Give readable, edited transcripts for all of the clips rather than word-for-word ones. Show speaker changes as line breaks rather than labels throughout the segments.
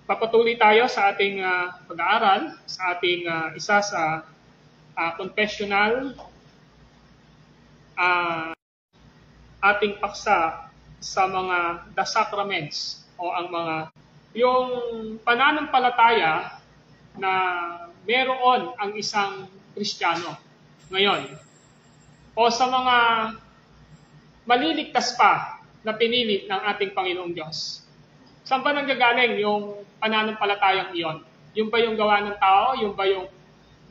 Papatuloy tayo sa ating pag-aaral, sa ating isa sa confessional, ating paksa sa mga the sacraments o ang mga yung pananampalataya na meron ang isang Kristiyano ngayon o sa mga maliligtas pa na pinili ng ating Panginoong Diyos. Saan ba nanggagaling yung pananampalatayang iyon? Yung ba yung gawa ng tao? Yung ba yung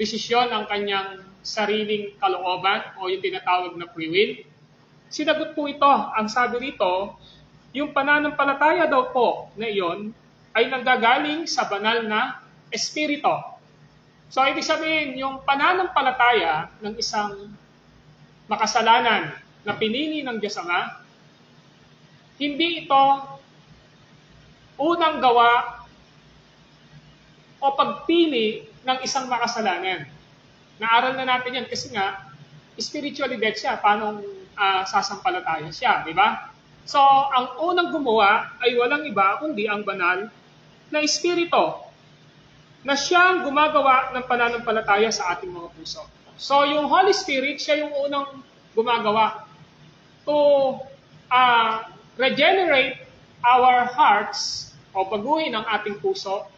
desisyon ng kanyang sariling kalooban o yung tinatawag na free will? Sinagot po ito. Ang sabi rito, yung pananampalataya daw po na iyon ay nanggagaling sa banal na espiritu. So, ibig sabihin, yung pananampalataya ng isang makasalanan na pinili ng Diyos Ama, hindi ito unang gawa o pagpili ng isang makasalanan. Naaral na natin yan kasi nga, spiritually dead siya, paano sasampalataya siya, di ba? So, ang unang gumawa ay walang iba kundi ang banal na espiritu na siyang gumagawa ng pananampalataya sa ating mga puso. So, yung Holy Spirit, siya yung unang gumagawa to regenerate our hearts o baguhin ang ating puso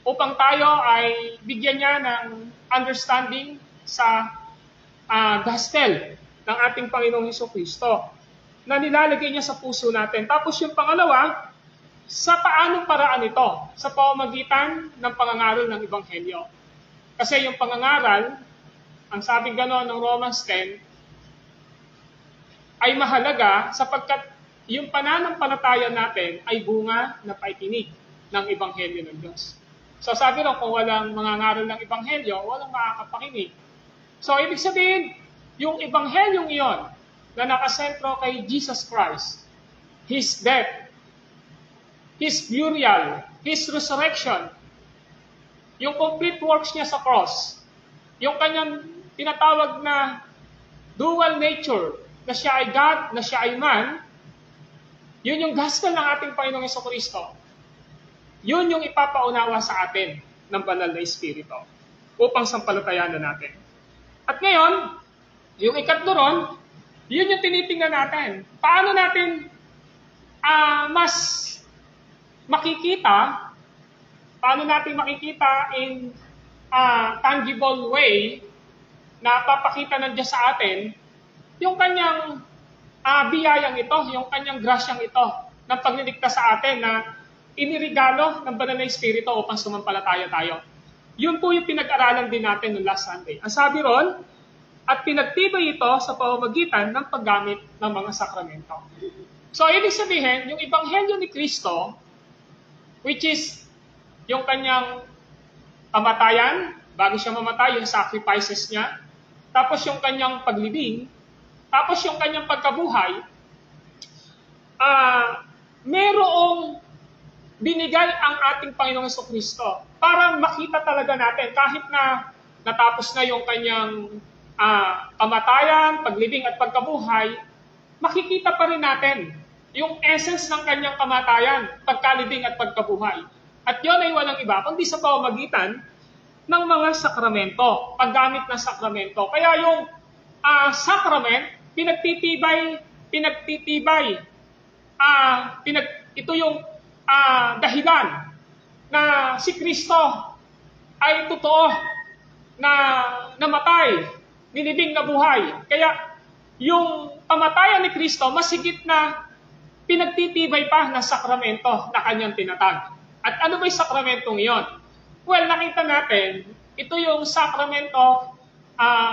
upang tayo ay bigyan niya ng understanding sa gospel ng ating Panginoong Hesukristo na nilalagay niya sa puso natin. Tapos yung pangalawa, sa paanong paraan ito? Sa pamamagitan ng pangangaral ng Ebanghelyo. Kasi yung pangangaral, ang sabi gano'n ng Romans 10, ay mahalaga sapagkat yung pananampalataya natin ay bunga na paikinig ng Ebanghelyo ng Diyos. So sabi rin, kung walang mangangaral ng Ebanghelyo, walang makakapakinig. So ibig sabihin, yung Ebanghelyong iyon na nakasentro kay Jesus Christ, His death, His burial, His resurrection, yung complete works niya sa cross, yung kanyang tinatawag na dual nature, na siya ay God, na siya ay man, yun yung gospel ng ating Panginoong Hesukristo. Yun yung ipapaunawa sa atin ng banal na espiritu upang sampalatayanan natin. At ngayon, yung ikatlo ron, yun yung tinitingnan natin. Paano natin mas makikita, in tangible way na papakita ng Diyos sa atin yung kanyang biyayang ito, yung kanyang grasyang ito ng pagliligtas sa atin na inirigalo ng banal na espiritu upang sumampalataya tayo. Yun po yung pinag-aralan din natin noong last Sunday. Ang sabi ron, at pinagtibay ito sa pamamagitan ng paggamit ng mga sakramento. So, ibig sabihin, yung Ebanghelyo ni Kristo, which is yung kanyang kamatayan, bago siya mamatay, yung sacrifices niya, tapos yung kanyang paglibing, tapos yung kanyang pagkabuhay, merong binigay ang ating Panginoong Hesukristo para makita talaga natin, kahit na natapos na yung kanyang kamatayan, paglibing at pagkabuhay, makikita pa rin natin yung essence ng kanyang kamatayan, pagkalibing at pagkabuhay. At yun ay walang iba, kundi sa pamamagitan ng mga sakramento, paggamit ng sakramento. Kaya yung sacrament, pinagtitibay. Ito yung dahilan na si Kristo ay totoo na namatay, nilibing na buhay. Kaya yung kamatayan ni Kristo, masigit na pinagtitibay pa ng sakramento na kanyang tinatag. At ano ba yung sakramentong iyon? Well, nakita natin, ito yung sakramento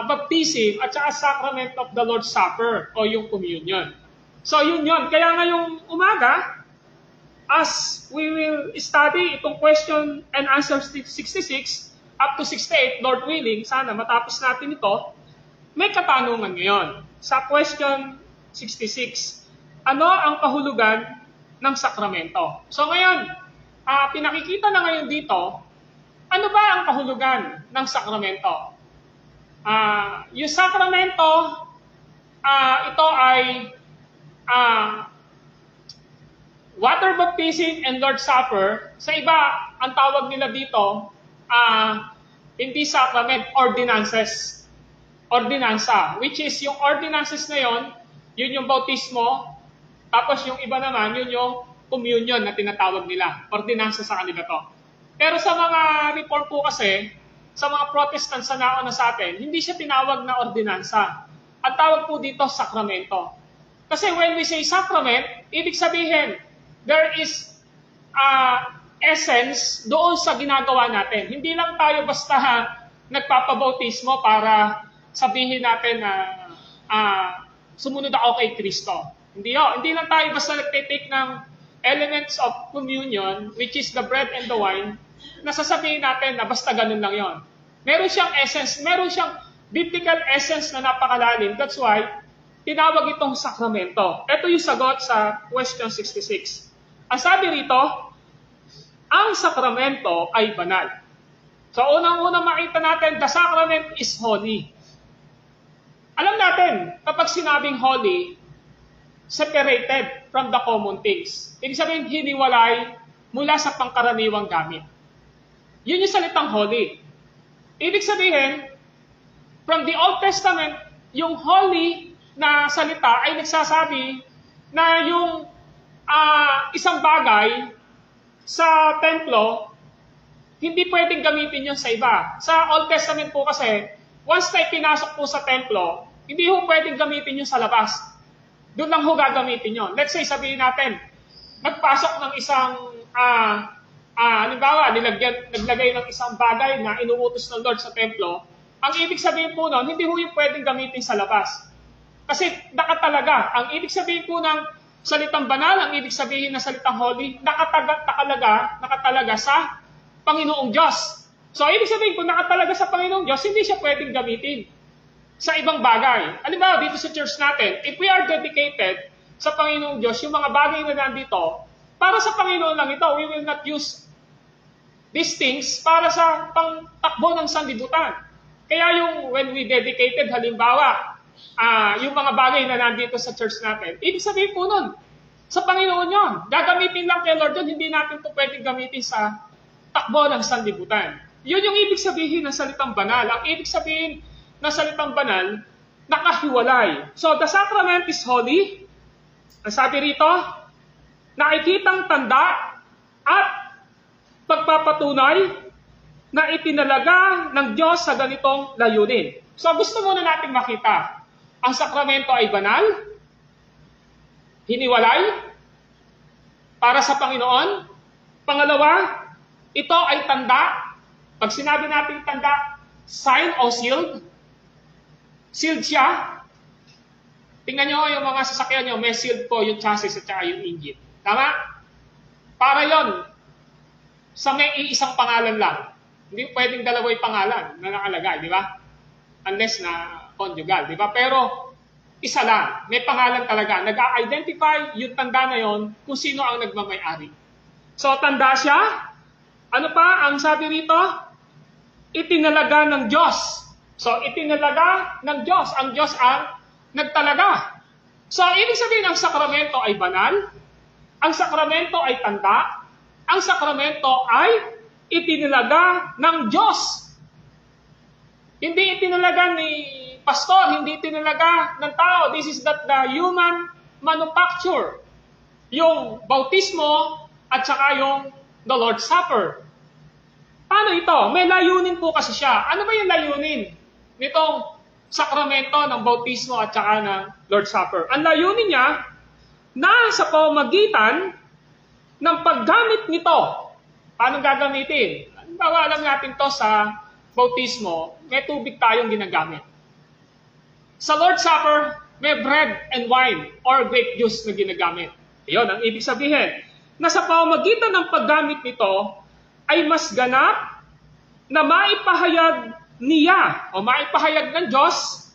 baptism at saka sacrament of the Lord's Supper o yung communion. So yun. Kaya ngayong umaga, as we will study itong question and answer 66 up to 68, Lord willing, sana matapos natin ito, may katanungan ngayon. Sa question 66, ano ang kahulugan ng sakramento? So ngayon, pinakikita na ngayon dito, ano ba ang kahulugan ng sakramento? Yung sakramento, ito ay water baptism and Lord's Supper, sa iba, ang tawag nila dito, hindi sacrament, ordinances. Ordinansa, which is yung ordinances na yun yung bautismo, tapos yung iba naman, yun yung communion na tinatawag nila. Ordinansa sa kanila to. Pero sa mga reform po kasi, sa mga Protestant sa nauna sa atin, hindi siya tinawag na ordinansa. Ang tawag po dito, sakramento. Kasi when we say sacrament, ibig sabihin, there is essence doon sa ginagawa natin. Hindi lang tayo basta nagpapabautismo para sabihin natin na sumunod ako kay Kristo. Hindi lang tayo basta nagtitake ng elements of communion, which is the bread and the wine, na sasabihin natin na basta ganun lang yon. Meron siyang essence, meron siyang biblical essence na napakalalim. That's why, tinawag itong sakramento. Ito yung sagot sa question 66. Ang sabi rito, ang sakramento ay banal. So, unang-unang makita natin, the sacrament is holy. Alam natin, kapag sinabing holy, separated from the common things. Ibig sabihin, hiniwalay mula sa pangkaraniwang gamit. Yun yung salitang holy. Ibig sabihin, from the Old Testament, yung holy na salita ay nagsasabi na yung isang bagay sa templo, hindi pwedeng gamitin yun sa iba. Sa Old Testament po kasi, once na pinasok po sa templo, hindi ho pwedeng gamitin yun sa labas. Doon lang ho gagamitin yun. Let's say, sabihin natin, nagpasok ng isang, halimbawa, naglagay ng isang bagay na inuutos ng Lord sa templo, ang ibig sabihin po nun, hindi ho yung pwedeng gamitin sa labas. Kasi nakatalaga. Ang ibig sabihin po ng salitang banal, ang ibig sabihin ng salitang holy, nakatalaga sa Panginoong Diyos. So, ibig sabihin kung nakatalaga sa Panginoong Diyos, hindi siya pwedeng gamitin sa ibang bagay. Halimbawa, dito sa church natin, if we are dedicated sa Panginoong Diyos, yung mga bagay na nandito, para sa Panginoon lang ito, we will not use these things para sa pangtakbo ng sanlibutan. Kaya yung when we dedicated, halimbawa, yung mga bagay na nandito sa church natin, ibig sabihin po nun, sa Panginoon yun. Gagamitin lang kay Lord yun, hindi natin ito pwedeng gamitin sa takbo ng sanlibutan. Yun yung ibig sabihin ng salitang banal. Ang ibig sabihin ng salitang banal, nakahiwalay. So, the sacrament is holy. Ang sabi rito, nakikitang tanda at pagpapatunay na itinalaga ng Diyos sa ganitong layunin. So, gusto muna natin makita, ang sakramento ay banal, hiniwalay, para sa Panginoon. Pangalawa, ito ay tanda. Pag sinabi natin tanda, sign o sealed. Sealed siya. Tingnan nyo yung mga sasakyan nyo, may sealed po yung chassis at saka yung engine. Tama? Para yon sa may iisang pangalan lang. Hindi pwedeng dalawa yung pangalan na nakalagay, di ba? Unless na conjugal, di ba? Pero isa lang, may pangalan talaga. Nag-identify yung tanda na yon kung sino ang nagmamay-ari. So, tanda siya. Ano pa ang sabi rito? Itinalaga ng Diyos. So, itinalaga ng Diyos. Ang Diyos ang nagtalaga. So, ibig sabihin ang sakramento ay banal. Ang sakramento ay tanda. Ang sakramento ay itinalaga ng Diyos. Hindi itinalaga ni pastor, hindi itinalaga ng tao. This is that the human manufacture. Yung bautismo at saka yung the Lord's Supper. Paano ito? May layunin po kasi siya. Ano ba yung layunin nitong sakramento ng bautismo at saka ng Lord's Supper? Ang layunin niya na sa pamamagitan ng paggamit nito. Paano gagamitin? Alam natin to sa bautismo, may tubig tayong ginagamit. Sa Lord's Supper, may bread and wine or grape juice na ginagamit. Iyon ang ibig sabihin. Na sa pamamagitan ng paggamit nito, ay mas ganap na maipahayag niya o maipahayag ng Diyos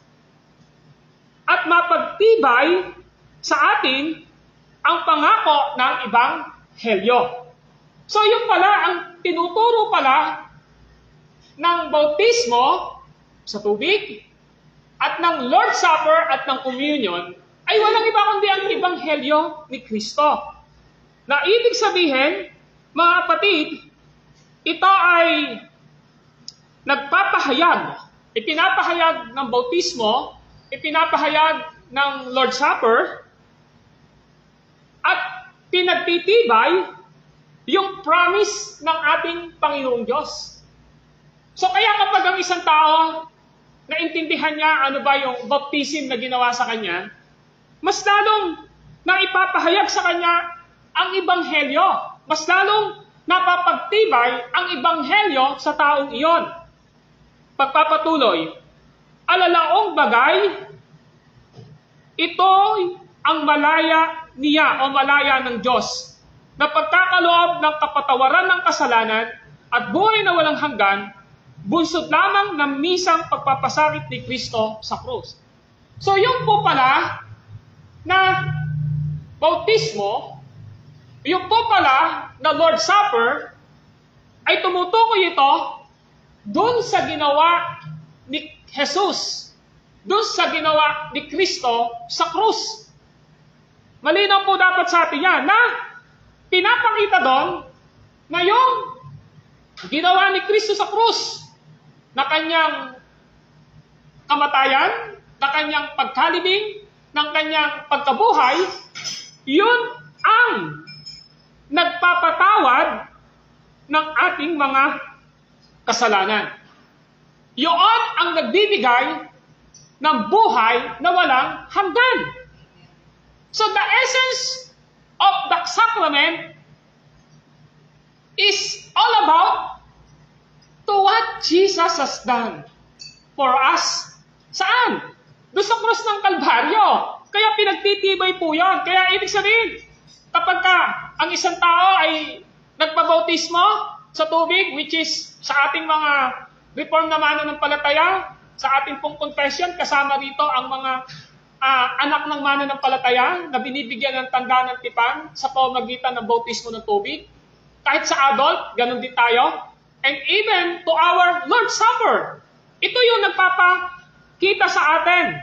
at mapagtibay sa atin ang pangako ng ibang helyo. So yun pala, ang tinuturo pala ng bautismo sa tubig at ng Lord's Supper at ng communion ay walang iba kundi ang ibanghelyo ni Kristo. Na ibig sabihin, mga kapatid, ito ay nagpapahayag, ipinapahayag ng bautismo, ipinapahayag ng Lord's Supper, at pinagtitibay yung promise ng ating Panginoong Diyos. So kaya kapag ang isang tao, naintindihan niya ano ba yung baptism na ginawa sa kanya, mas lalong naipapahayag sa kanya ang Ebanghelyo. Mas lalong napapagtibay ang Ebanghelyo sa taong iyon. Pagpapatuloy, alalaong bagay, ito ang malaya niya o malaya ng Diyos na pagkakaloob ng kapatawaran ng kasalanan at buhay na walang hanggan, bunsod lamang ng misang pagpapasakit ni Kristo sa krus. So yung po pala na bautismo, yung po pala na Lord's Supper, ay tumutukoy ito dun sa ginawa ni Jesus, dun sa ginawa ni Kristo sa krus. Malinaw po dapat sa atin yan na pinapakita doon na yung ginawa ni Kristo sa krus, na kanyang kamatayan, na kanyang pagkalibing, ng kanyang pagkabuhay, yun ang nagpapatawad ng ating mga kasalanan. Yun ang nagbibigay ng buhay na walang hanggan. So the essence of the sacrament is all about to what Jesus has done for us. Saan? Doon sa krus ng Kalbaryo. Kaya pinagtitibay po yan. Kaya ibig sabihin, kapag ang isang tao ay nagpabautismo sa tubig, which is sa ating mga reform na mananampalataya, sa ating pong confession, kasama rito ang mga anak ng mananampalataya na binibigyan ng tanda ng tipan sa pamamagitan ng bautismo ng tubig. Kahit sa adult, ganun din tayo. And even to our Lord's Supper. Ito yung nagpapakita sa atin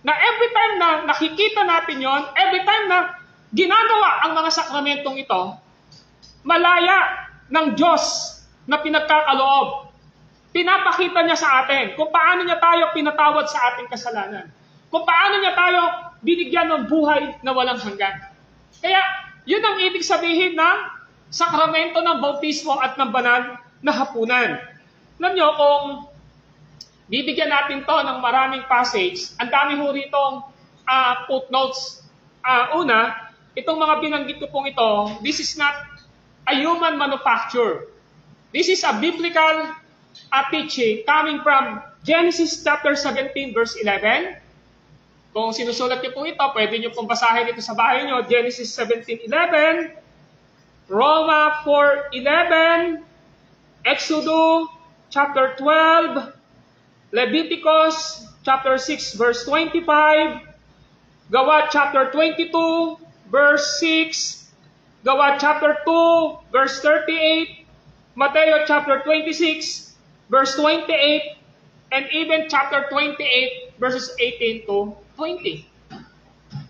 na every time na nakikita natin yon, every time na ginagawa ang mga sakramentong ito, malaya ng Diyos na pinagkakaloob. Pinapakita niya sa atin kung paano niya tayo pinatawad sa ating kasalanan. Kung paano niya tayo binigyan ng buhay na walang hanggan. Kaya, yun ang ibig sabihin ng sakramento ng bautismo at ng banal na hapunan. Alam nyo, kung bibigyan natin to ng maraming passage, ang dami ho ritong footnotes. Una, itong mga binanggit ko pong ito, this is not a human manufacture. This is a biblical teaching coming from Genesis chapter 17 verse 11. Kung sinusulat niyo po ito, pwede niyo pong basahin ito sa bahay niyo. Genesis 17:11, Roma 4:11, Exodus chapter 12, Leviticus chapter 6 verse 25, Gawa chapter 22 verse 6, Gawa chapter 2 verse 38, Mateo chapter 26 verse 28, and even chapter 28 verses 18 to 20.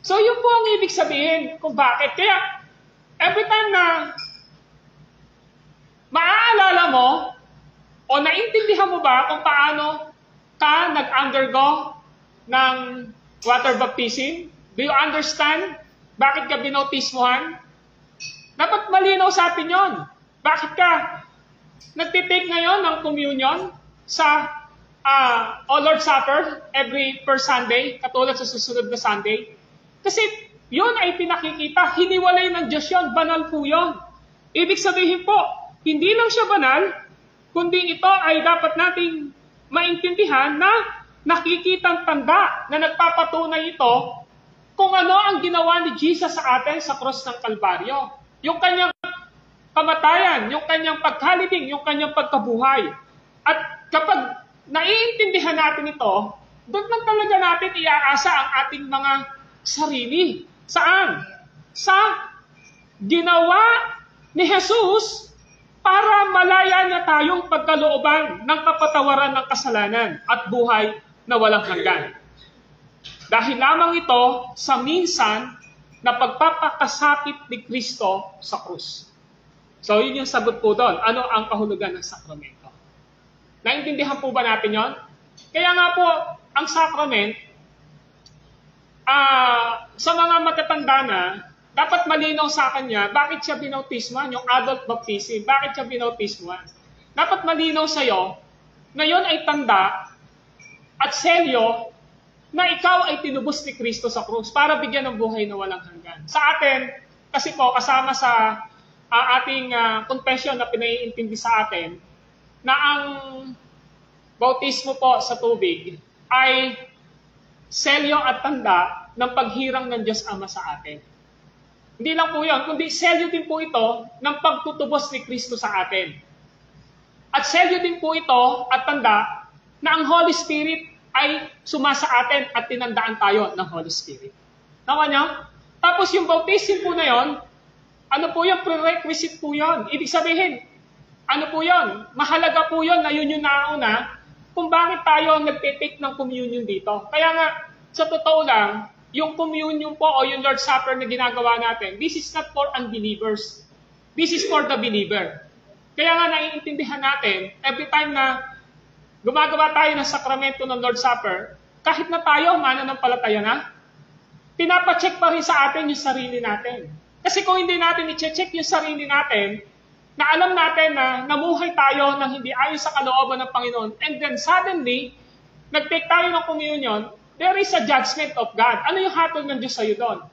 So yun po ang ibig sabihin kung bakit. Kaya every time na maaalala mo o naintindihan mo ba kung paano ka nag-undergo ng water baptism? Do you understand bakit ka binautismohan? Dapat malinaw sa atin yun. Bakit ka nagtitake ngayon ng communion sa o Lord's Supper every first Sunday, katulad sa susunod na Sunday? Kasi yun ay pinakikita, hiniwalay ng Diyos yun, banal po yun. Ibig sabihin po, hindi lang siya banal, kundi ito ay dapat nating maintindihan na nakikitang tanda na nagpapatunay ito kung ano ang ginawa ni Jesus sa atin sa cross ng Kalbaryo. Yung kanyang kamatayan, yung kanyang pagkalibing, yung kanyang pagkabuhay. At kapag naiintindihan natin ito, doon lang talaga natin iaasa ang ating mga sarili. Saan? Sa ginawa ni Jesus para malaya niya tayong pagkalooban ng kapatawaran ng kasalanan at buhay na walang hanggan. Dahil lamang ito sa minsan na pagpapakasakit ni Kristo sa krus. So, yun yung sagot po doon. Ano ang kahulugan ng sakramento? Naintindihan po ba natin yon? Kaya nga po, ang sacrament, sa mga matatanda na, dapat malinaw sa kanya, bakit siya binautismuhan, yung adult baptism, bakit siya binautismuhan. Dapat malinaw sa'yo na yon ay tanda at selyo na ikaw ay tinubos ni Kristo sa krus para bigyan ng buhay na walang hanggan. Sa atin, kasi po, kasama sa ating confession na pinaiintindi sa atin, na ang bautismo po sa tubig ay selyo at tanda ng paghirang ng Diyos Ama sa atin. Hindi lang po yun, kundi selyo din po ito ng pagtutubos ni Kristo sa atin. At selyo din po ito at tanda na ang Holy Spirit ay sumasa atin at tinandaan tayo ng Holy Spirit. Tama niyo? Tapos yung bautism po na yon, ano po yung prerequisite po yon? Ibig sabihin, ano po yon? Mahalaga po yon na yun yung nauna kung bakit tayo nagtitake ng communion dito. Kaya nga, sa totoo lang, yung communion po o yung Lord's Supper na ginagawa natin, this is not for unbelievers. This is for the believer. Kaya nga naiintindihan natin, every time na gumagawa tayo ng sakramento ng Lord's Supper, kahit na tayo, mananampalataya na, pinapacheck pa rin sa atin yung sarili natin. Kasi kung hindi natin i-check yung sarili natin, na alam natin na namuhay tayo ng hindi ayon sa kalooban ng Panginoon, and then suddenly, nag-take tayo ng communion, there is a judgment of God. Ano yung hatol ng Diyos sa'yo doon?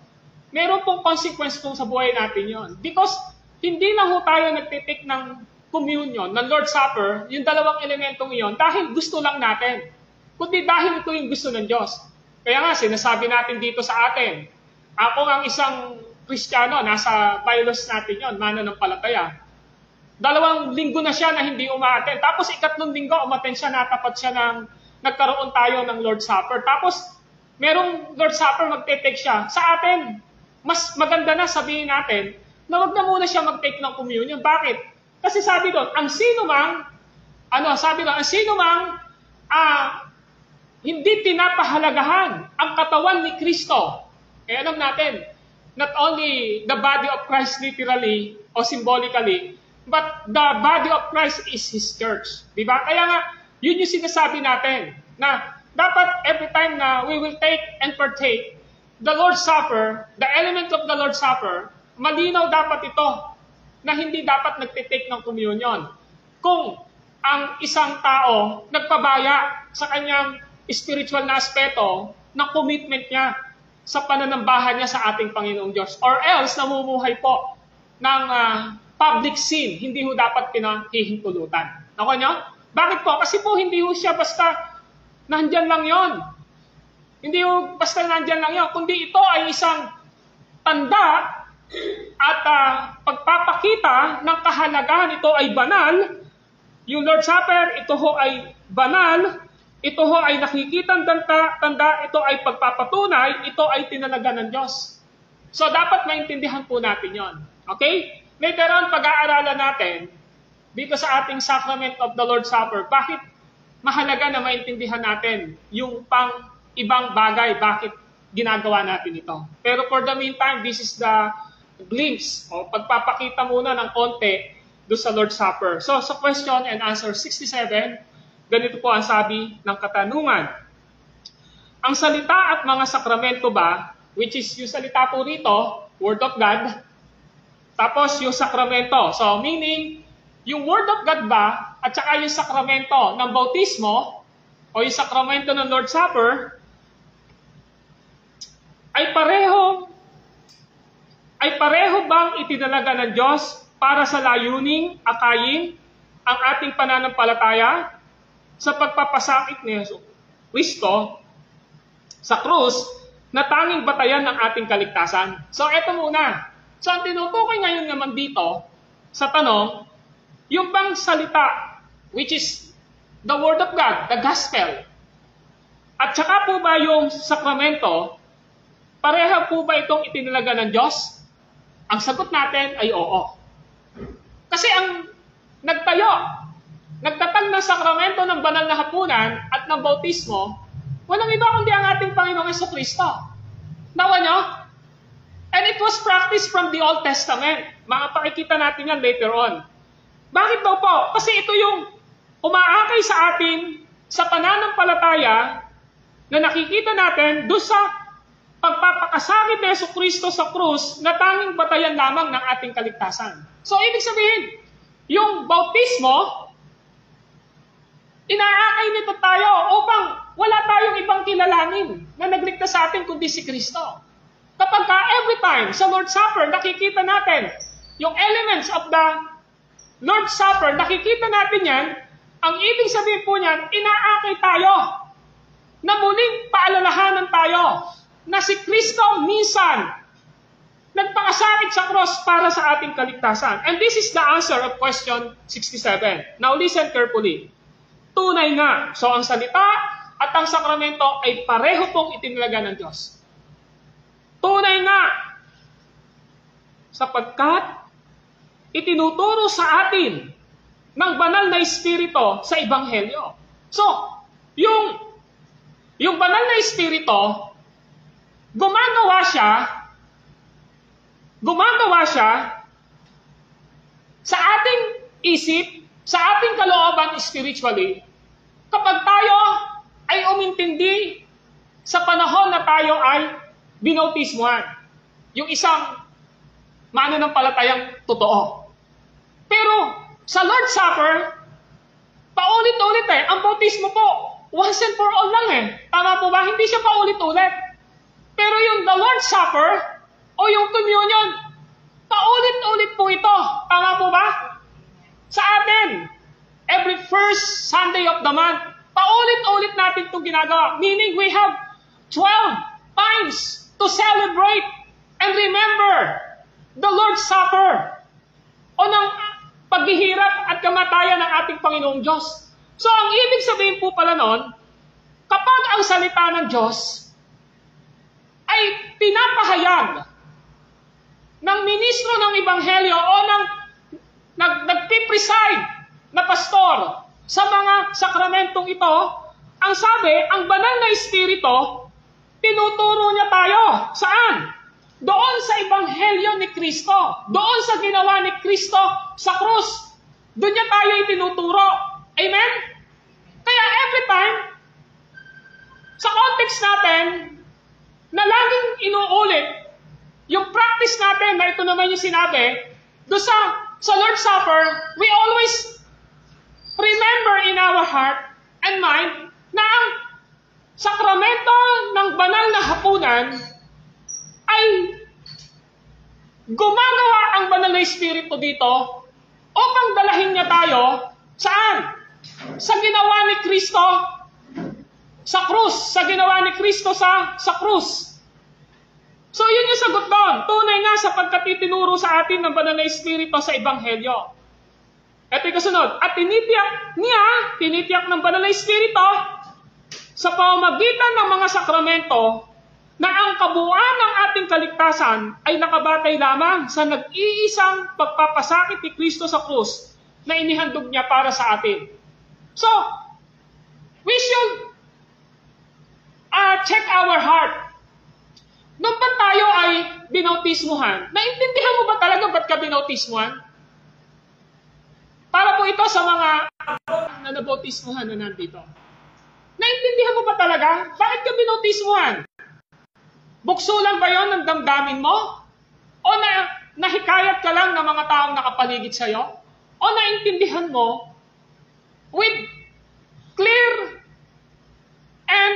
Meron pong consequence po sa buhay natin yon. Because hindi lang ho tayo nag-take ng communion, ng Lord's Supper, yung dalawang elementong iyon, dahil gusto lang natin. Kundi dahil ito yung gusto ng Diyos. Kaya nga, sinasabi natin dito sa atin, ako ang isang Kristiyano, nasa bylaws natin yon, mananampalataya. 2 linggo na siya na hindi umaten. Tapos 3 linggo, umaten siya, natapat siya ng nagkaroon tayo ng Lord's Supper. Tapos, merong Lord's Supper, magte-take siya. Sa atin, mas maganda na sabihin natin, na wag na muna siya mag-take ng communion. Bakit? Kasi sabi doon, ang sino mang hindi pinapahalagahan ang katawan ni Kristo. Eh alam natin, not only the body of Christ literally o symbolically, but the body of Christ is His church. Diba? Kaya nga, yun yung sinasabi natin, na dapat every time na we will take and partake the Lord's Supper, the element of the Lord's Supper, malinaw dapat ito, na hindi dapat nagtitake ng communion. Kung ang isang tao nagpabaya sa kanyang spiritual na aspeto ng commitment niya sa pananambahan niya sa ating Panginoong Diyos. Or else, namumuhay po ng public sin, hindi ho dapat pinahihintulutan. Ako nyo? Bakit po? Kasi po hindi ho siya basta nandyan lang yon. Hindi ho basta nandyan lang yon. Kundi ito ay isang tanda at pagpapakita ng kahalagahan. Ito ay banal. Yung Lord's Supper, ito ho ay banal. Ito ho ay nakikitang tanda. Ito ay pagpapatunay. Ito ay tinalaga ng Diyos. So, dapat maintindihan po natin yon. Okay? Later on, pag-aaralan natin dito sa ating Sacrament of the Lord's Supper, bakit mahalaga na maintindihan natin yung pang ibang bagay, bakit ginagawa natin ito. Pero for the meantime, this is the glimpse o pagpapakita muna ng konti doon sa Lord's Supper. So, sa question and answer 67, ganito po ang sabi ng katanungan. Ang salita at mga sakramento ba, which is yung salita po rito, Word of God, tapos yung sakramento. So, meaning, yung Word of God ba, at saka yung sakramento ng bautismo, o yung sakramento ng Lord's Supper, ay pareho bang itinalaga ng Diyos para sa layuning akayin ang ating pananampalataya sa pagpapasakit ni Kristo sa krus na tanging batayan ng ating kaligtasan? So, eto muna. So, ang tinutukoy ngayon naman dito sa tanong, yung bang salita, which is the Word of God, the Gospel, at saka po ba yung sakramento, pareha po ba itong itinalaga ng Diyos? Ang sagot natin ay oo. Kasi ang nagtatag ng sakramento ng banal na hapunan at ng bautismo, walang iba kundi ang ating Panginoong Jesucristo. Nawa nyo? And it was practiced from the Old Testament. Makapakikita natin yan later on. Bakit daw po? Kasi ito yung umaakay sa atin sa pananampalataya na nakikita natin doon sa pagpapakasakit ni Jesucristo sa krus na tanging batayan lamang ng ating kaligtasan. So, ibig sabihin, yung bautismo, inaakay nito tayo upang wala tayong ibang kilalanin na nagligtas sa atin kundi si Kristo. Kapag every time sa Lord's Supper, nakikita natin yung elements of the Lord's Supper, nakikita natin yan, ang ibig sabihin po niyan, inaakay tayo na muling paalalahanan tayo na si Kristo minsan nagpakasakit sa cross para sa ating kaligtasan. And this is the answer of question 67. Now listen carefully. Tunay nga. So ang salita at ang sakramento ay pareho pong itinalaga ng Diyos. Tunay nga. Sapagkat itinuturo sa atin ng banal na Espiritu sa Ebanghelyo. So, yung banal na Espiritu, gumagawa siya sa ating isip, sa ating kalooban spiritually, kapag tayo ay umintindi sa panahon na tayo ay binautismuhan. Yung isang mananampalatayang totoo. Pero sa Lord's Supper, paulit-ulit ang bautismo po, once and for all lang Tama po ba? Hindi siya paulit-ulit. Pero yung the Lord's Supper o yung communion, paulit-ulit po ito. Tama po ba? Sa atin, every first Sunday of the month, paulit-ulit natin itong ginagawa. Meaning we have 12 times to celebrate and remember the Lord's Supper o ng paghihirap at kamatayan ng ating Panginoong Diyos. So ang ibig sabihin po pala nun, kapag ang salita ng Diyos ay pinapahayag ng ministro ng Ebanghelyo o ng nagpipreside na pastor sa mga sakramentong ito, ang sabi, ang banal na Espiritu, tinuturo niya tayo. Saan? Doon sa Ebanghelyo ni Kristo. Doon sa ginawa ni Kristo sa krus. Doon niya tayo itinuturo. Amen? Kaya every time, sa context natin, na laging inuulit, yung practice natin, na ito naman yung sinabi, doon sa Lord's Supper, we always remember in our heart and mind na ang sakramento ng banal na hapunan ay gumagawa ang banal na Espiritu dito upang dalahin niya tayo saan? Sa ginawa ni Kristo sa krus. Sa ginawa ni Kristo sa krus. So yun yung sagot doon. Tunay nga sapagkat itinuro sa atin ng banal na Espiritu sa Ebanghelyo. Ito yung kasunod. At tinitiyak ng banal na Espiritu sa pamamagitan ng mga sakramento na ang kabuuan ng ating kaligtasan ay nakabatay lamang sa nag-iisang pagpapasakit ni Kristo sa krus na inihandog niya para sa atin. So, we should check our heart. Nung ba tayo ay binautismuhan, naintindihan mo ba talaga ba't ka binautismuhan? Para po ito sa mga na nabautismuhan na nandito. Naintindihan mo ba talaga? Bakit ka binautismuhan? Bukso lang ba yon ng damdamin mo? O nahikayat ka lang ng mga taong nakapaligid sa'yo? O naintindihan mo with clear and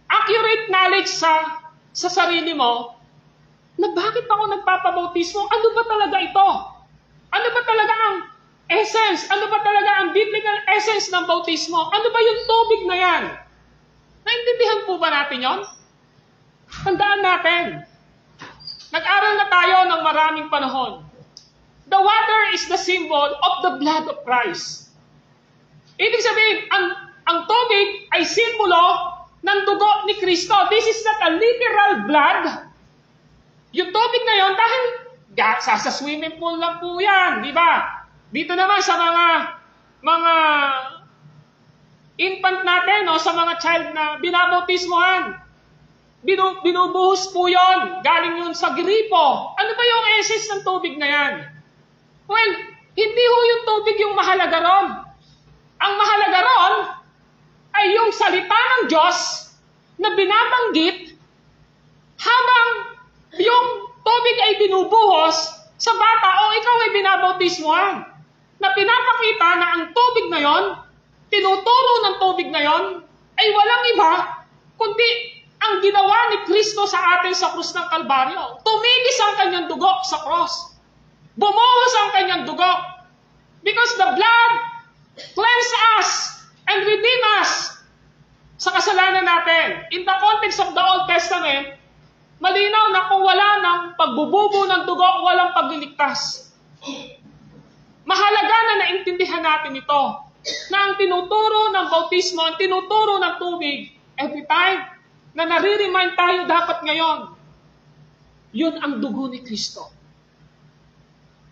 accurate knowledge sa sarili mo na bakit ako nagpapabautismo? Ano ba talaga ito? Ano ba talaga ang essence? Ano ba talaga ang biblical essence ng bautismo? Ano ba yung tubig na yan? Naintindihan po ba natin yon? Tandaan natin. Nag-aral na tayo ng maraming panahon. The water is the symbol of the blood of Christ. Ibig sabihin, ang tubig ay simbolo ng dugo ni Kristo. This is not a literal blood. Yung tubig na yon dahil sa swimming pool lang po yan, di ba? Dito naman sa mga infant natin o sa mga child na binabautismohan. binubuhos po yon. Galing yun sa gripo. Ano ba yung essence ng tubig na yan? Well, hindi ho yung tubig yung mahalaga ron. Ang mahalaga ron ay yung salita ng Diyos na binabanggit habang yung tubig ay binubuhos sa bata o ikaw ay binabautismuhan. Na pinapakita na ang tubig na yon, tinuturo ng tubig na yon, ay walang iba kundi ang ginawa ni Kristo sa atin sa krus ng Kalbaryo. Tumigis ang kanyang dugo sa krus. Bumuhos ang kanyang dugo. Because the blood cleanse us and redeem us sa kasalanan natin. In the context of the Old Testament, malinaw na kung wala ng pagbububo ng dugo, walang pagliligtas. Mahalaga na naintindihan natin ito, na ang tinuturo ng bautismo, ang tinuturo ng tubig, every time na nare-remind tayo dapat ngayon, yun ang dugo ni Kristo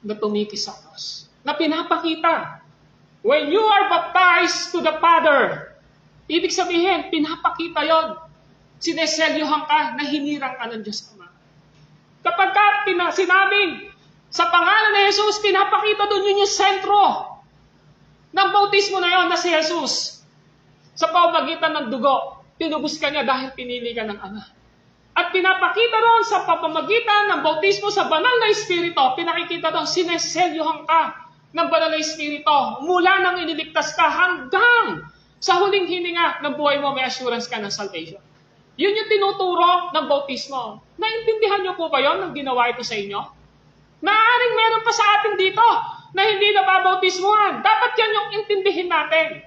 na tumikis sa cross. Na pinapakita, when you are baptized to the Father, ibig sabihin, pinapakita yon. Sineselyohan ka na hinirang ka ng Diyos Ama. Kapag sinabing sa pangalan ni Jesus, pinapakita doon yun yung sentro ng bautismo na yon na si Jesus. Sa pamamagitan ng dugo, tinubos ka niya dahil pinili ka ng Ama. At pinapakita doon sa pamamagitan ng bautismo sa banal na Espiritu, pinakikita doon, sineselyohan ka ng banal na Espiritu. Mula nang iniligtas ka hanggang sa huling hininga ng buhay mo, may assurance ka ng salvation. Yun yung tinuturo ng bautismo. Naintindihan niyo po ba yun nang ginawa ito sa inyo? Maaaring meron pa sa atin dito na hindi nababautismuhan. Dapat yan yung intindihin natin.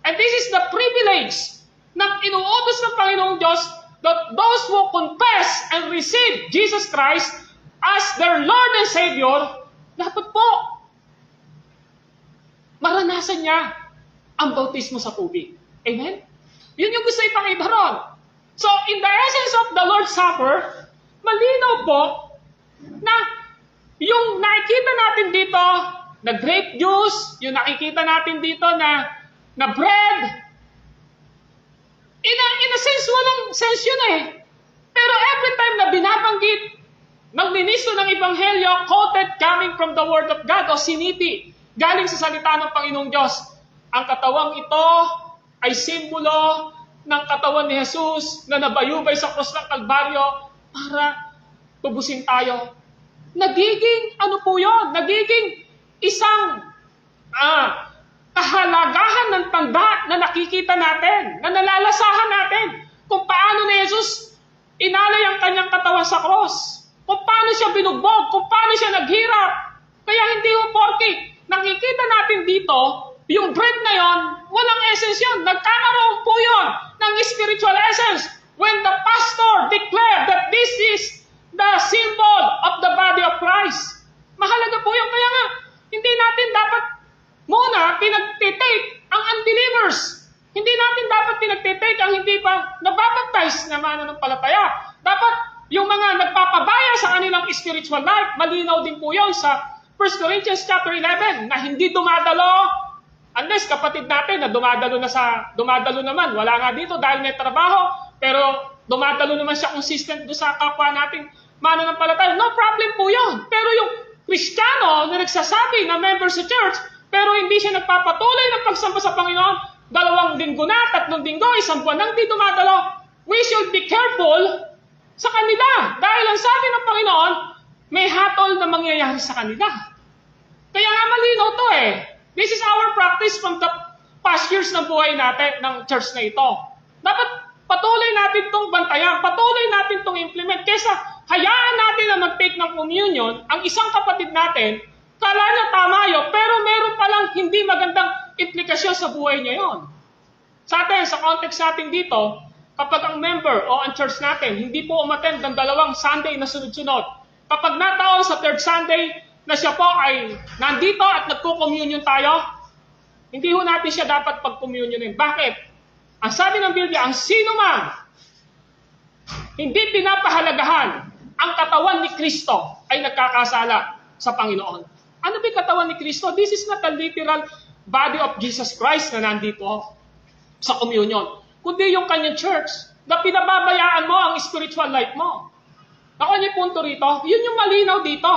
And this is the privilege na inuutos ng Panginoong Diyos that those who confess and receive Jesus Christ as their Lord and Savior, dapat po maranasan niya ang bautismo sa tubig. Amen? Yun yung gusto ipakita ron. So, in the essence of the Lord's Supper, malinaw po na yung nakikita natin dito na grape juice, yung nakikita natin dito na bread, in a sense, walang sense yun eh. Pero every time na binabanggit ng ministro ng Ebanghelyo, quoted coming from the Word of God o siniti, galing sa salita ng Panginoong Diyos, ang katawang ito ay simbolo ng katawan ni Jesus na nabayubay sa krus ng Kalbaryo para tubusin tayo. Nagiging, ano po yun? Nagiging isang kahalagahan ng tanda na nakikita natin, na nalalasahan natin kung paano ni Jesus inalay ang kanyang katawan sa cross, kung paano siya binugbog, kung paano siya naghirap. Kaya hindi ho porke nakikita natin dito, yung bread na yon, walang essence yun. Nagkakaroon po yun ng spiritual essence when the pastor declared that this is the symbol of the body of Christ. Mahalaga po yun. Kaya nga, hindi natin dapat muna pinagtitake ang unbelievers. Hindi natin dapat pinagtitake ang hindi pa nababaptize na mananampalataya. Dapat yung mga nagpapabaya sa kanilang spiritual life, malinaw din po yun sa 1 Corinthians chapter 11 na hindi dumadalo unless kapatid natin na dumadalo naman, wala nga dito dahil may trabaho, pero dumadalo naman siya consistent doon sa kapwa nating mananampalataya. No problem po yun. Pero yung Kristiyano na nagsasabi na member sa church, pero hindi siya nagpapatuloy ng pagsamba sa Panginoon, 2 linggo na, 3 linggo, 1 buwan nang di dumadalo, we should be careful sa kanila. Dahil ang sabi ng Panginoon, may hatol na mangyayari sa kanila. Kaya nga malinaw to eh. This is our practice from the past years ng buhay natin, ng church na ito. Dapat patuloy natin itong bantayan, patuloy natin itong implement. Kesa hayaan natin na mag-take ng communion ang isang kapatid natin, kala niya tama yun, pero meron palang hindi magandang implikasyon sa buhay niya yon. Sa atin, sa context natin dito, kapag ang member o ang church natin hindi po umattend ng 2 Sunday na sunod-sunod, kapag nataon sa 3rd Sunday na siya po ay nandito at nagko-communion tayo, hindi ho natin siya dapat pag-communionin. Bakit? Ang sabi ng Biblia, ang sino man hindi pinapahalagahan ang katawan ni Kristo ay nagkakasala sa Panginoon. Ano ba yung katawan ni Kristo? This is not a literal body of Jesus Christ na nandito sa communion, kundi yung kanyang church. na pinababayaan mo ang spiritual life mo. Ako yung punto rito, yun yung malinaw dito.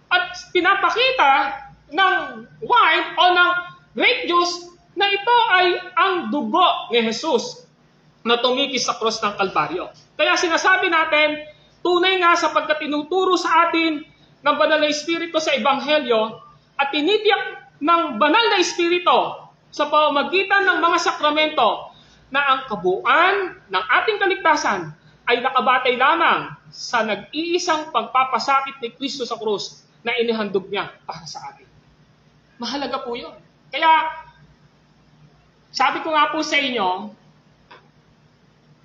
At pinapakita ng wine o ng grape juice na ito ay ang dugo ni Jesus na tumikis sa cross ng Kalbaryo. Kaya sinasabi natin, tunay nga sapagkat tinuturo sa atin ng banal na Espiritu sa Ebanghelyo at tinitiyak ng banal na Espiritu sa pamamagitan ng mga sakramento na ang kabuuan ng ating kaligtasan ay nakabatay lamang sa nag-iisang pagpapasakit ni Kristo sa krus na inihandog niya para sa atin. Mahalaga po yun. Kaya, sabi ko nga po sa inyo,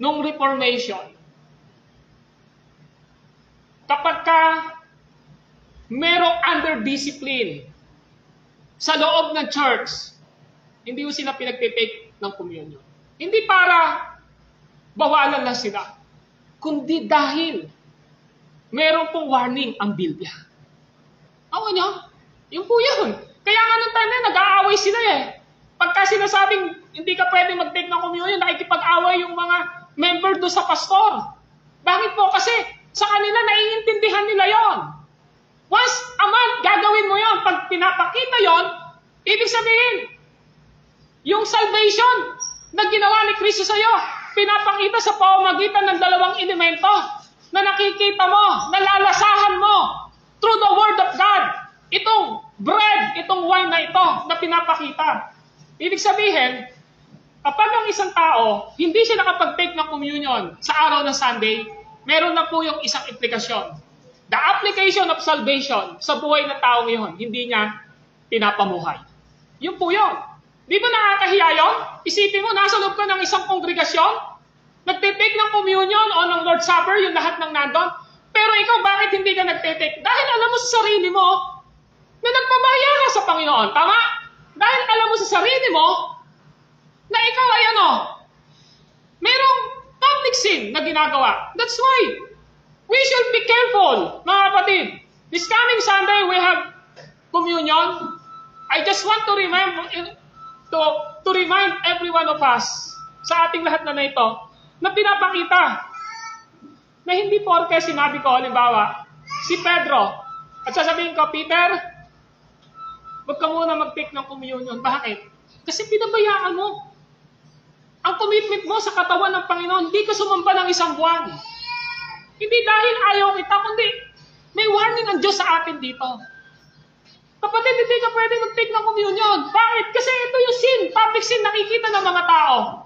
nung Reformation, kapag ka merong under discipline sa loob ng church, hindi ko sila pinagtitake ng communion. Hindi para bawalan lang sila, kundi dahil meron pong warning ang Biblia. Awa nyo? Yung po yun. Kaya nga nung time na nag-aaway sila eh. Pagka sinasabing hindi ka pwede mag-take ng communion, nakikipag-away yung mga member doon sa pastor. Bakit po? Kasi sa kanila naiintindihan nila yon. Once a month, gagawin mo yon. Pag pinapakita yon, ibig sabihin, yung salvation na ginawa ni Kristo sa iyo, pinapakita sa pamamagitan ng dalawang elemento na nakikita mo, nalalasahan mo through the Word of God. Itong bread, itong wine na ito na pinapakita. Ibig sabihin, kapag ang isang tao, hindi siya nakapag-take ng communion sa araw ng Sunday, meron na po yung isang implikasyon. The application of salvation sa buhay ng tao ngayon, hindi niya pinapamuhay. Yun po yun. Di ba nakakahiya yun? Isipin mo, nasa loob ka ng isang kongregasyon, nagtitake ng communion o ng Lord's Supper, yung lahat ng nandun, pero ikaw, bakit hindi ka nagtitake? Dahil alam mo sa sarili mo na nagpabaya ka sa Panginoon. Tama? Dahil alam mo sa sarili mo na ikaw ay merong public sin na ginagawa. That's why we should be careful, mga kapatid. This coming Sunday, we have communion. I just want to remind every one of us, sa ating lahat na ito, na pinapakita na hindi porke sinabi ko, halimbawa, si Pedro, at sasabihin ko, Peter, huwag ka muna mag-take ng communion. Bakit? Kasi pinabayaan mo. Ang commitment mo sa katawan ng Panginoon, hindi ka sumamba ng isang buwan. Hindi dahil ayaw kita, kundi may warning ang Diyos sa atin dito. Kapatid, hindi ka pwede mag-take ng communion. Bakit? Kasi ito yung sin, public sin, nakikita ng mga tao.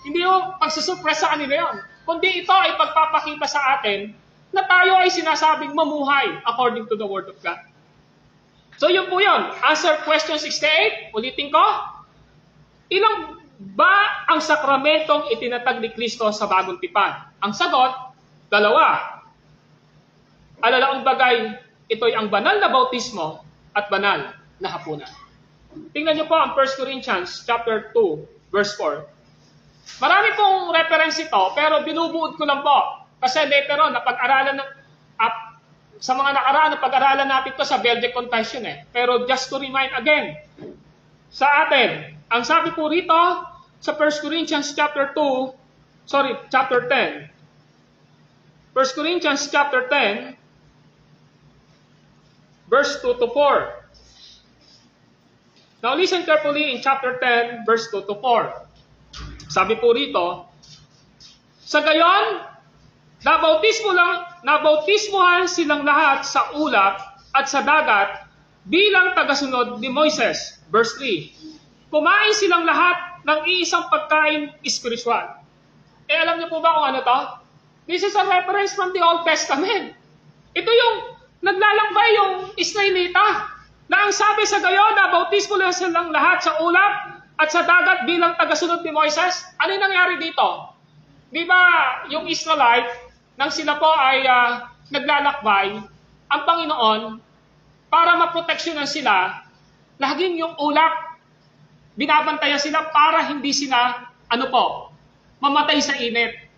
Hindi yung pagsusurpress sa kanila yun. Kundi ito ay pagpapakita sa atin na tayo ay sinasabing mamuhay according to the Word of God. So yun po yun. Answer question 68. Ulitin ko. Ilang ba ang sakramentong itinatag ni Kristo sa bagong tipan? Ang sagot, 2. Alalaang bagay, ito'y ang banal na bautismo at banal na hapunan. Tingnan niyo po ang 1 Corinthians chapter 2, verse 4. Marami pong reference ito, pero binubuod ko lang po. Kasi later on, sa mga nakaraan, pag-aralan natin ito sa Belgic Confession eh. Pero just to remind again, sa atin, ang sabi po rito, sa 1 Corinthians chapter 10. 1 Corinthians chapter 10, verse 2 to 4. Now listen carefully in chapter 10, verse 2 to 4. Sabi po rito, sa gayon, nabautismuhan silang lahat sa ulap at sa dagat bilang tagasunod ni Moises. Verse 3. Kumain silang lahat ng iisang pagkain espiritual. Alam niyo po ba kung ano to? This is a reference from the Old Testament. Ito yung naglalakbay yung Israelita na ang sabi sa gayon, nabautismuhan silang lahat sa ulap at sa dagat bilang tagasunod ni Moises. Ano yung nangyari dito? Di ba yung Israelite, nang sila po ay naglalakbay, ang Panginoon, para maproteksyonan sila, laging yung ulap, binabantayan sila para hindi sila, mamatay sa init.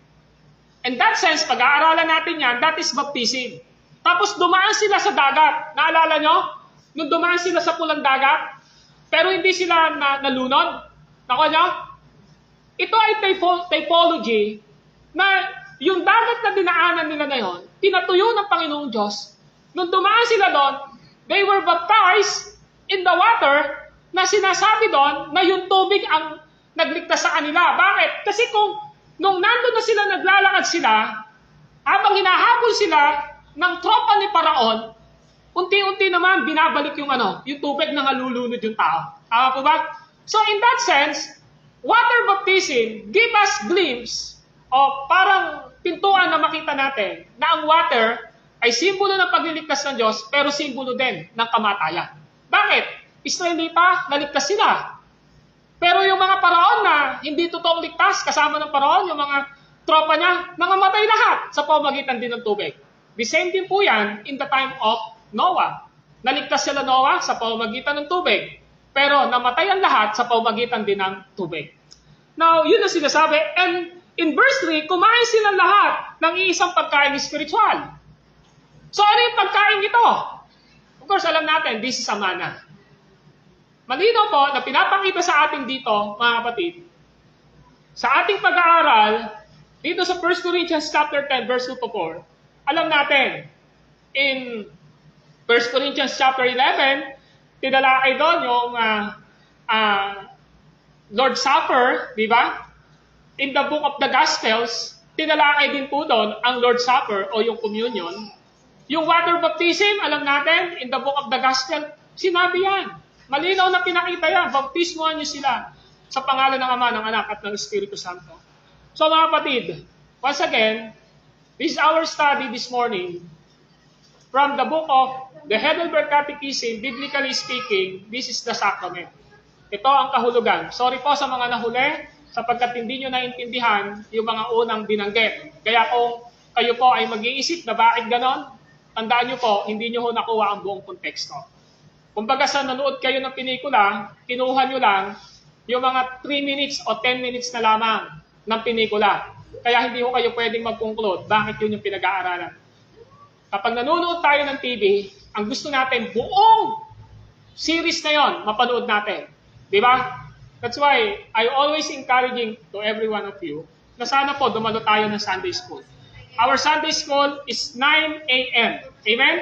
In that sense, pag-aaralan natin yan, that is baptism. Tapos dumaan sila sa dagat. Naalala nyo? Nung dumaan sila sa pulang dagat, pero hindi sila nalunod. Nako nyo? Ito ay typology na yung dagat na dinaanan nila na yun, pinatuyo ng Panginoong Diyos. Nung dumaan sila doon, they were baptized in the water na sinasabi doon na yung tubig ang nagligtas sa kanila. Bakit? Kasi kung nung nandun na sila, naglalakad sila, habang hinahabol sila ng tropa ni Paraon, unti-unti naman binabalik yung yung tubig na nalulunod yung tao. Tama po ba? So in that sense, water baptism give us glimpse o parang pintuan na makita natin na ang water ay simbolo ng pagliligtas ng Diyos, pero simbolo din ng kamatayan. Bakit? Israelita, naligtas sila. Pero yung mga Paraon na hindi totoong ligtas, kasama ng Paraon, yung mga tropa niya, nangamatay lahat sa pamamagitan din ng tubig. The same din po yan in the time of Noah. Naligtas sila Noah sa pamamagitan ng tubig. Pero namatay ang lahat sa pamamagitan din ng tubig. Now, yun ang sinasabi. And in verse 3, kumain sila lahat ng iisang pagkain spiritual. So ano yung pagkain ito? Of course, alam natin, this is a manna. Malinaw po na pinapakita sa atin dito, mga kapatid, sa ating pag-aaral, dito sa 1 Corinthians chapter 10, verse 2 to 4, alam natin, in 1 Corinthians chapter 11, tinalakay doon yung Lord's Supper, di ba? In the book of the Gospels, tinalakay din po doon ang Lord's Supper o yung communion. Yung water baptism, alam natin, in the book of the Gospel, sinabi yan. Malinaw na pinakita yan. Baptismuhan niyo sila sa pangalan ng Ama, ng Anak, at ng Espiritu Santo. So mga kapatid, once again, this is our study this morning from the book of the Heidelberg Catechism. Biblically speaking, this is the sacrament. Ito ang kahulugan. Sorry po sa mga nahuli, sapagkat hindi nyo naintindihan yung mga unang binanggit. Kaya kung kayo po ay mag-iisip na bakit ganon, tandaan nyo po, hindi nyo nakuha ang buong konteksto. Kumbaga sa nanood kayo ng pelikula, kinuha nyo lang yung mga 3 minutes o 10 minutes na lamang ng pelikula. Kaya hindi ko kayo pwedeng mag-conclude bakit yun yung pinag-aaralan. Kapag nanonood tayo ng TV, ang gusto natin, buong series na yon mapanood natin. Diba? That's why I always encouraging to every one of you na sana po dumalo tayo ng Sunday School. Our Sunday School is 9 a.m. Amen?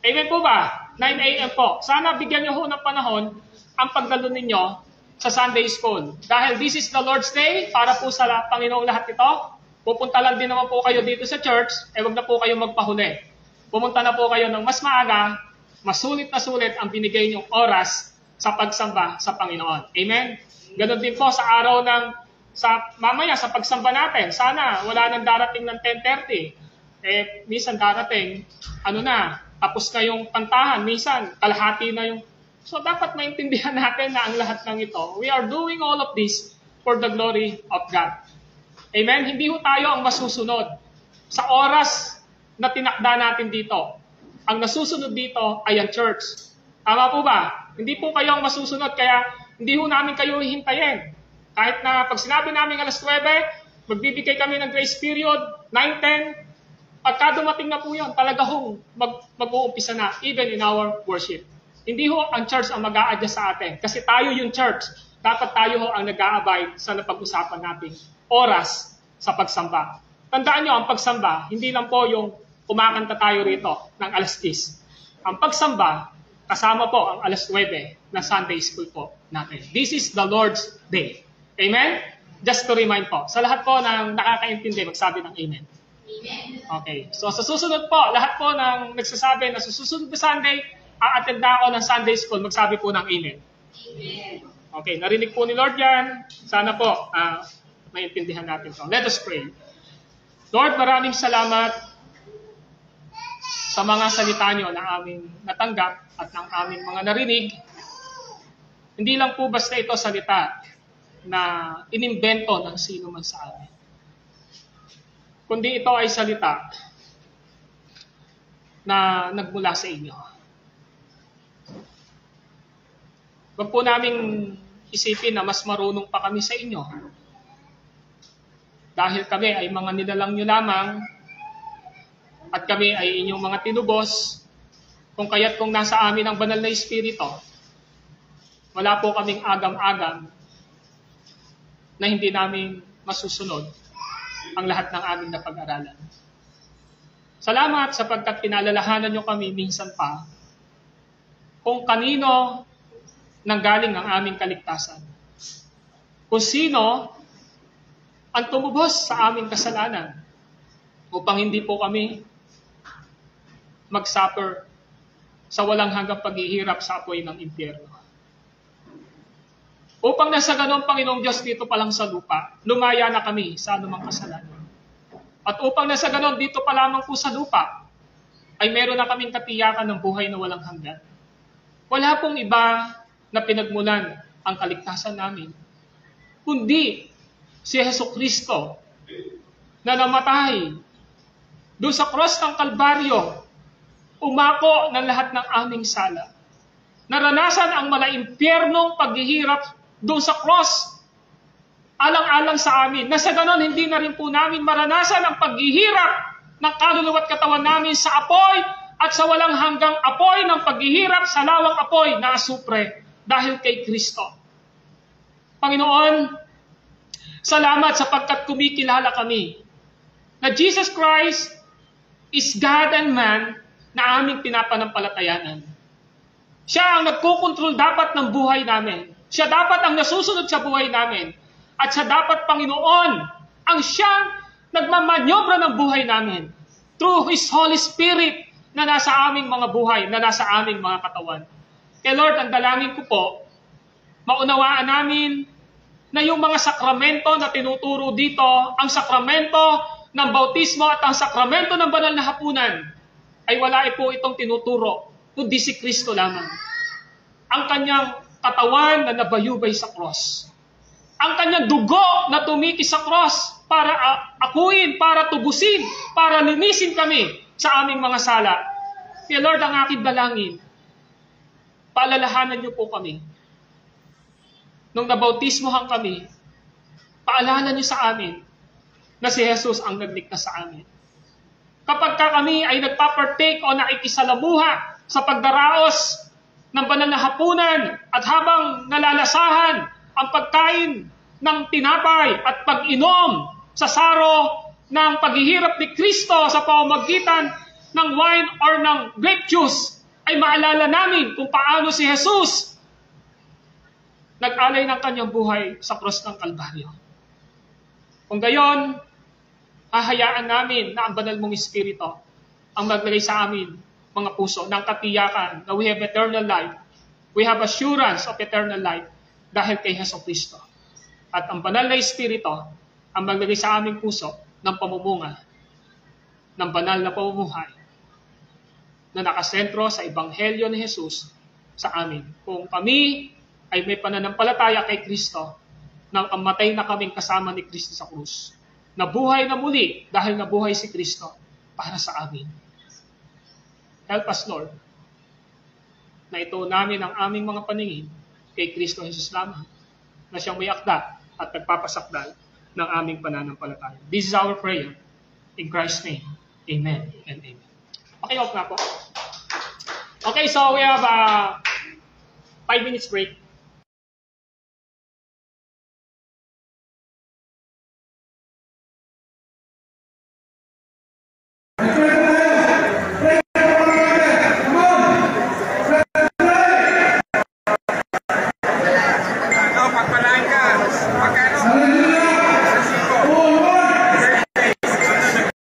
Amen po ba? 9 a.m. po. Sana bigyan niyo ho ng panahon ang pagdalo ninyo sa Sunday School. Dahil this is the Lord's Day, para po sa Panginoong lahat ito. Pupunta lang din naman po kayo dito sa church, wag na po kayo magpahuli. Pumunta na po kayo ng mas maaga, masulit na sulit ang binigay niyong oras sa pagsamba sa Panginoon. Amen? Ganon din po sa araw ng, mamaya sa pagsamba natin. Sana wala nang darating ng 10:30. Minsan darating, tapos na yung pantahan, minsan kalahati na yung. So dapat maintindihan natin na ang lahat ng ito, we are doing all of this for the glory of God. Amen? Hindi ho tayo ang masusunod sa oras na tinakda natin dito. Ang nasusunod dito ay ang church. Tama po ba? Hindi po kayo ang masusunod, kaya hindi ho namin kayo hihintayin. Kahit na pag sinabi namin alas 9, magbibigay kami ng grace period, 9:10, pagka dumating na po yun, talaga hong mag-uumpisa na, even in our worship. Hindi ho ang church ang mag-a-adjust sa atin. Kasi tayo yung church. Dapat tayo ho ang nag-a-abide sa napag-usapan nating oras sa pagsamba. Tandaan nyo, ang pagsamba, hindi lang po yung kumakanta tayo rito ng alas 10. Ang pagsamba, kasama po ang alas 9 na Sunday School po natin. This is the Lord's Day. Amen? Just to remind po. Sa lahat po ng nakakaintindi, magsabi ng Amen. Okay. So sa susunod po, lahat po ng nagsasabi na sa susunod na Sunday, a-attend na ako ng Sunday School, magsabi po ng Amen. Amen. Okay, narinig po ni Lord yan. Sana po, maintindihan natin ito. Let us pray. Lord, maraming salamat sa mga salita nyo na aming natanggap at ng aming mga narinig. Hindi lang po basta ito salita na inimbento ng sino man sa amin. Kundi ito ay salita na nagmula sa inyo. Huwag po naming isipin na mas marunong pa kami sa inyo. Dahil kami ay mga nilalang nyo lamang at kami ay inyong mga tinubos, kung kaya't kung nasa amin ang banal na Espiritu, wala po kaming agam-agam na hindi namin masusunod ang lahat ng aming napag-aralan. Salamat sapagkat pinalalahanan niyo kami minsan pa kung kanino nanggaling ang aming kaligtasan. Kung sino ang tumubos sa aming kasalanan upang hindi po kami mag-suffer sa walang hanggang paghihirap sa apoy ng impyerno. Upang nasa ganon, Panginoong Diyos, dito pa lang sa lupa, lumaya na kami sa anumang kasalanan. At upang nasa ganon, dito pa lamang po sa lupa, ay meron na kaming katiyakan ng buhay na walang hanggan. Wala pong iba na pinagmulan ang kaligtasan namin, kundi si Jesucristo na namatay doon sa cross ng Kalbaryo, umako ng lahat ng aming sala. Naranasan ang malaimpyernong paghihirap doon sa cross, alang-alang sa amin. Na sa ganon, hindi na rin po namin maranasan ang paghihirap ng kaluluwa at katawan namin sa apoy at sa walang hanggang apoy ng paghihirap sa lawang apoy na asupre dahil kay Kristo. Panginoon, salamat sapagkat kumikilala kami na Jesus Christ is God and man na aming pinapanampalatayanan. Siya ang nagkukontrol dapat ng buhay namin. Siya dapat ang nasusunod sa buhay namin. At siya dapat, Panginoon, ang siyang nagmamanyobra ng buhay namin through His Holy Spirit na nasa aming mga buhay, na nasa aming mga katawan. Kaya Lord, ang dalangin ko po, maunawaan namin na yung mga sakramento na tinuturo dito, ang sakramento ng bautismo at ang sakramento ng banal na hapunan, ay wala po itong tinuturo, kundi si Kristo lamang. Ang kanyang katawan na nabayubay sa cross. Ang kanyang dugo na tumiki sa cross para akuin, para tubusin, para linisin kami sa aming mga sala. Kaya Lord, ang aking dalangin, paalalahanan niyo po kami. Nung nabautismohan kami, paalala niyo sa amin na si Jesus ang nagligtas sa amin. Kapag kami ay nagpapartake o nakikisalamuha sa pagdaraos ng banal na hapunan at habang nalalasahan ang pagkain ng tinapay at pag-inom sa saro ng paghihirap ni Kristo sa pamamagitan ng wine or ng grape juice, ay maalala namin kung paano si Jesus nag-alay ng kanyang buhay sa cross ng Kalbaryo. Kung gayon, hahayaan namin na ang banal mong Espiritu ang maglagay sa amin mga puso ng katiyakan na we have eternal life. We have assurance of eternal life dahil kay Jesucristo. At ang banal na Espiritu ang maglagay sa aming puso ng pamumunga ng banal na pamumuhay na nakasentro sa Ebanghelyo ni Jesus sa amin. Kung kami ay may pananampalataya kay Kristo, nang kamatay na kaming kasama ni Kristo sa krus, nabuhay na muli dahil nabuhay si Kristo para sa amin. Help us, Lord, na ito namin ang aming mga paningin kay Kristo Jesus lamang, na siyang may akda at nagpapasakdal ng aming pananampalataya. This is our prayer. In Christ's name, amen and amen. Okay, off na po. Okay, so we have a 5 minutes break.